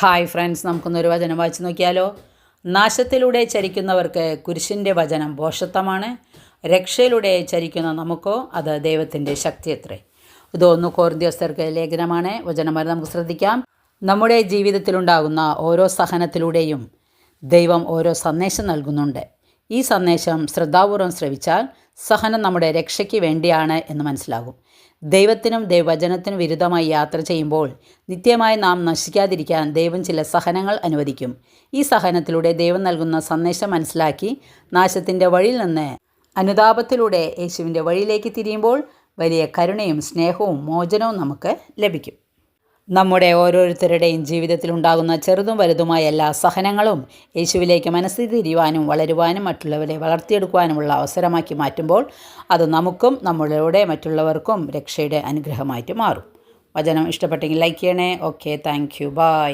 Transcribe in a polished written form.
Hi friends, നമുക്കൊന്നൊരു വചനം വായിച്ച് നോക്കിയാലോ. നാശത്തിലൂടെ ചരിക്കുന്നവർക്ക് കുരിശിൻ്റെ വചനം ഭോഷത്വമാണ്, രക്ഷയിലൂടെ ചരിക്കുന്ന നമുക്കോ അത് ദൈവത്തിൻ്റെ ശക്തിയത്രേ. ഇത് 1 കൊരിന്ത്യർക്ക് ലേഖനമാണ്. വചനം വരെ നമുക്ക് ശ്രദ്ധിക്കാം. നമ്മുടെ ജീവിതത്തിലുണ്ടാകുന്ന ഓരോ സഹനത്തിലൂടെയും ദൈവം ഓരോ സന്ദേശം നൽകുന്നുണ്ട്. ഈ സന്ദേശം ശ്രദ്ധാപൂർവം ശ്രവിച്ചാൽ സഹനം നമ്മുടെ രക്ഷയ്ക്ക് വേണ്ടിയാണ് എന്ന് മനസ്സിലാകും. ദൈവത്തിനും ദൈവവചനത്തിനും വിരുദ്ധമായി യാത്ര ചെയ്യുമ്പോൾ നിത്യമായി നാം നശിക്കാതിരിക്കാൻ ദൈവം ചില സഹനങ്ങൾ അനുവദിക്കും. ഈ സഹനത്തിലൂടെ ദൈവം നൽകുന്ന സന്ദേശം മനസ്സിലാക്കി നാശത്തിൻ്റെ വഴിയിൽ നിന്ന് അനുതാപത്തിലൂടെ യേശുവിൻ്റെ വഴിയിലേക്ക് തിരിയുമ്പോൾ വലിയ കരുണയും സ്നേഹവും മോചനവും നമുക്ക് ലഭിക്കും. നമ്മുടെ ഓരോരുത്തരുടെയും ജീവിതത്തിലുണ്ടാകുന്ന ചെറുതും വലുതുമായ എല്ലാ സഹനങ്ങളും യേശുവിലേക്ക് മനസ്സ് തിരിയുവാനും വളരുവാനും മറ്റുള്ളവരെ വളർത്തിയെടുക്കുവാനുമുള്ള അവസരമാക്കി മാറ്റുമ്പോൾ അത് നമുക്കും നമ്മളിലൂടെ മറ്റുള്ളവർക്കും രക്ഷയുടെ അനുഗ്രഹമായിട്ട് മാറും. വചനം ഇഷ്ടപ്പെട്ടെങ്കിൽ ലൈക്ക് ചെയ്യണേ. Okay, thank you, by.